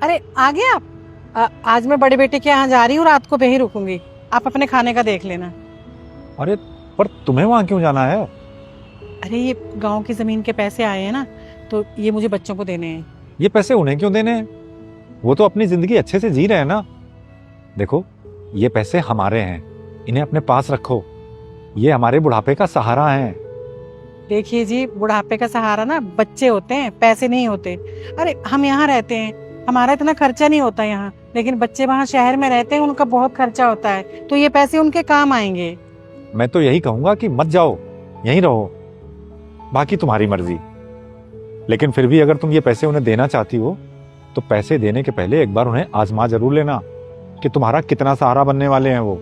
अरे आ गए आप। आज मैं बड़े बेटे के यहाँ जा रही हूँ, रात को वहीं रुकूंगी। आप अपने खाने का देख लेना। अरे पर तुम्हें वहां क्यों जाना है? अरे ये गांव की जमीन के पैसे आए हैं ना, तो ये मुझे बच्चों को देने हैं। ये पैसे उन्हें क्यों देने हैं? वो तो अपनी जिंदगी अच्छे से जी रहे हैं ना। देखो, ये पैसे हमारे हैं, इन्हें अपने पास रखो। ये हमारे बुढ़ापे का सहारा है। देखिए जी, बुढ़ापे का सहारा ना बच्चे होते हैं, पैसे नहीं होते। अरे हम यहाँ रहते हैं, हमारा इतना खर्चा नहीं होता यहाँ, लेकिन बच्चे वहाँ शहर में रहते हैं, उनका बहुत खर्चा होता है, तो ये पैसे उनके काम आएंगे। मैं तो यही कहूंगा कि मत जाओ, यहीं रहो। बाकी तुम्हारी मर्जी। लेकिन फिर भी अगर तुम ये पैसे उन्हें देना चाहती हो तो पैसे देने के पहले एक बार उन्हें आजमा जरूर लेना कि तुम्हारा कितना सहारा बनने वाले हैं वो।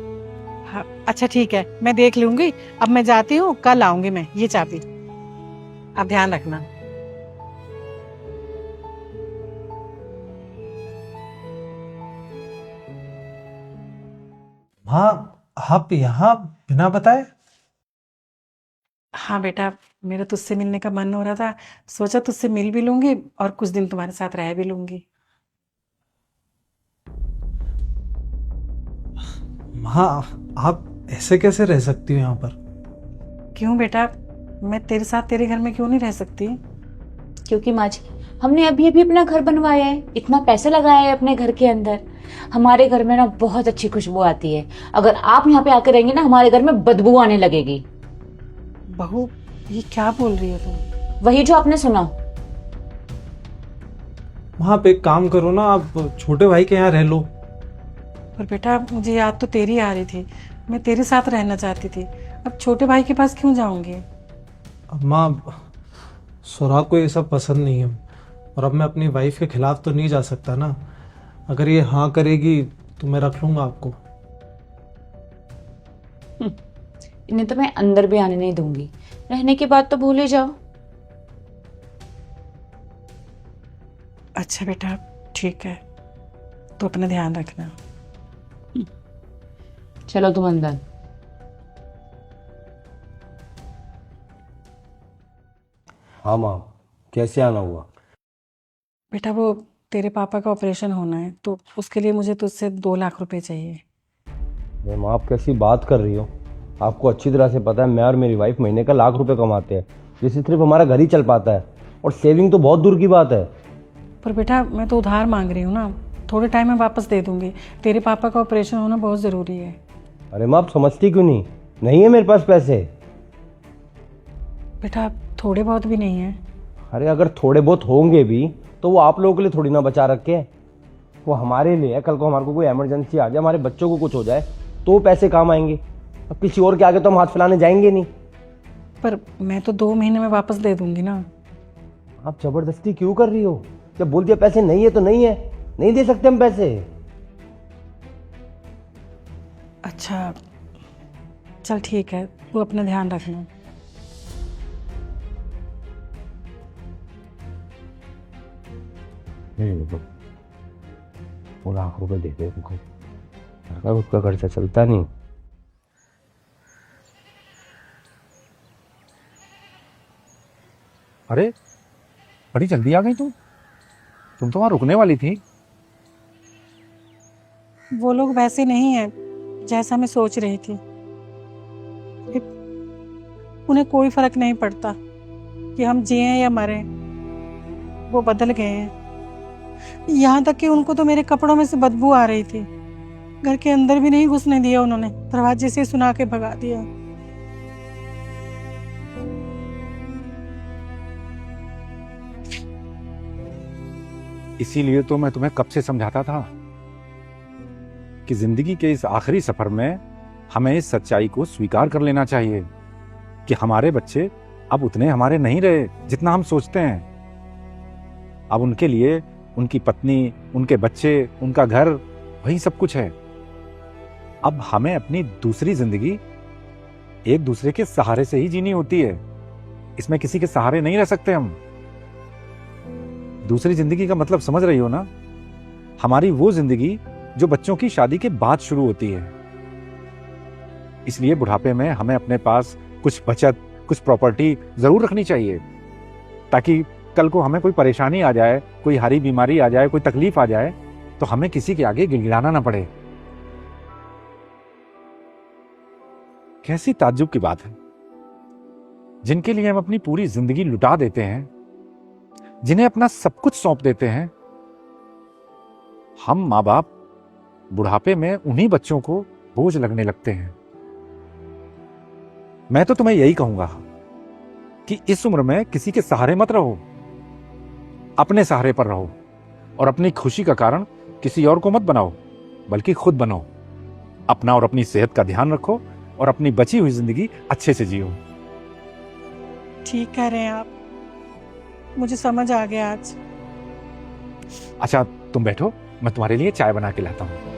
हाँ, अच्छा ठीक है, मैं देख लूंगी। अब मैं जाती हूँ, कल आऊंगी मैं। ये चाबी आप ध्यान रखना। हाँ, आप यहाँ बिना बताए? हाँ बेटा, मेरा तुझसे मिलने का मन हो रहा था, सोचा तुझसे मिल भी लूंगी और कुछ दिन तुम्हारे साथ रह भी लूंगी। हाँ, आप ऐसे कैसे रह सकती हो यहाँ पर? क्यों बेटा, मैं तेरे साथ तेरे घर में क्यों नहीं रह सकती? क्योंकि माँ जी, हमने अभी अभी अपना घर बनवाया है, इतना पैसा लगाया है अपने घर के अंदर। हमारे घर में ना बहुत अच्छी खुशबू आती है। अगर आप यहाँ पे आकर रहेंगे ना, हमारे घर में बदबू आने लगेगी। बहू, ये क्या बोल रही हो तुम? वही जो आपने सुना। वहाँ पे एक काम करो ना, आप छोटे भाई के यहाँ रह लो। पर बेटा, मुझे याद तो तेरी आ रही थी, मैं तेरे साथ रहना चाहती थी। अब छोटे भाई के पास क्यों जाऊंगी? अब माँ, सुराग को ये सब पसंद नहीं है, और अब मैं अपनी वाइफ के खिलाफ तो नहीं जा सकता ना। अगर ये हाँ करेगी तो मैं रख लूंगा आपको। इन्हें तो मैं अंदर भी आने नहीं दूंगी। रहने की बात तो भूल ही जाओ। अच्छा बेटा, ठीक है, तो अपना ध्यान रखना। चलो तुम अंदर। हाँ माँ, कैसे आना हुआ? बेटा, वो तेरे पापा का ऑपरेशन होना है, तो उसके लिए मुझे तुझसे 2 लाख रुपए चाहिए। अरे माँ, आप कैसी बात कर रही हो? आपको अच्छी तरह से पता है मैं और मेरी वाइफ महीने का 1 लाख रुपए कमाते हैं, जिससे सिर्फ हमारा घर ही चल पाता है, और सेविंग तो बहुत दूर की बात है। पर बेटा, मैं तो उधार मांग रही हूँ ना, थोड़े टाइम में वापस दे दूंगी। तेरे पापा का ऑपरेशन होना बहुत ज़रूरी है। अरे माँ, आप समझती क्यों नहीं? नहीं है मेरे पास पैसे। बेटा, थोड़े बहुत भी नहीं है। अरे अगर थोड़े बहुत होंगे भी तो वो आप लोगों के लिए थोड़ी ना बचा रखे हैं, वो हमारे लिए है। कल को हमारे को कोई इमरजेंसी आ जाए, हमारे बच्चों को कुछ हो जाए, तो पैसे काम आएंगे। अब किसी और के आगे तो हम हाथ फैलाने जाएंगे नहीं। पर मैं तो 2 महीने में वापस दे दूंगी ना। आप जबरदस्ती क्यों कर रही हो? जब बोल दिया पैसे नहीं है तो नहीं है, नहीं दे सकते हम पैसे। अच्छा चल ठीक है, तू अपना ध्यान रखना। नहीं, 2 लाख रुपए दे दे उनको, घर का खुद का खर्चा चलता नहीं। अरे बड़ी जल्दी आ गई तुम तो वहां रुकने वाली थी। वो लोग वैसे नहीं है जैसा मैं सोच रही थी। उन्हें कोई फर्क नहीं पड़ता कि हम जिए या मरे। वो बदल गए हैं। यहाँ तक कि उनको तो मेरे कपड़ों में से बदबू आ रही थी। घर के अंदर भी नहीं घुसने दिया उन्होंने, दरवाजे से सुना के भगा दिया। इसीलिए तो मैं तुम्हें कब से समझाता था कि जिंदगी के इस आखिरी सफर में हमें इस सच्चाई को स्वीकार कर लेना चाहिए कि हमारे बच्चे अब उतने हमारे नहीं रहे जितना हम सोचते हैं। अब उनके लिए उनकी पत्नी, उनके बच्चे, उनका घर, वही सब कुछ है। अब हमें अपनी दूसरी जिंदगी एक दूसरे के सहारे से ही जीनी होती है। इसमें किसी के सहारे नहीं रह सकते हम। दूसरी जिंदगी का मतलब समझ रही हो ना? हमारी वो जिंदगी जो बच्चों की शादी के बाद शुरू होती है। इसलिए बुढ़ापे में हमें अपने पास कुछ बचत, कुछ प्रॉपर्टी जरूर रखनी चाहिए, ताकि कल को हमें कोई परेशानी आ जाए, कोई हरी बीमारी आ जाए, कोई तकलीफ आ जाए, तो हमें किसी के आगे गिड़गिड़ाना ना पड़े। कैसी ताज्जुब की बात है, जिनके लिए हम अपनी पूरी जिंदगी लुटा देते हैं, जिन्हें अपना सब कुछ सौंप देते हैं, हम माँ बाप बुढ़ापे में उन्हीं बच्चों को बोझ लगने लगते हैं। मैं तो तुम्हें यही कहूंगा कि इस उम्र में किसी के सहारे मत रहो, अपने सहारे पर रहो और अपनी खुशी का कारण किसी और को मत बनाओ, बल्कि खुद बनो। अपना और अपनी सेहत का ध्यान रखो और अपनी बची हुई जिंदगी अच्छे से जियो। ठीक कह रहे हैं आप, मुझे समझ आ गया आज। अच्छा तुम बैठो, मैं तुम्हारे लिए चाय बना के लाता हूं।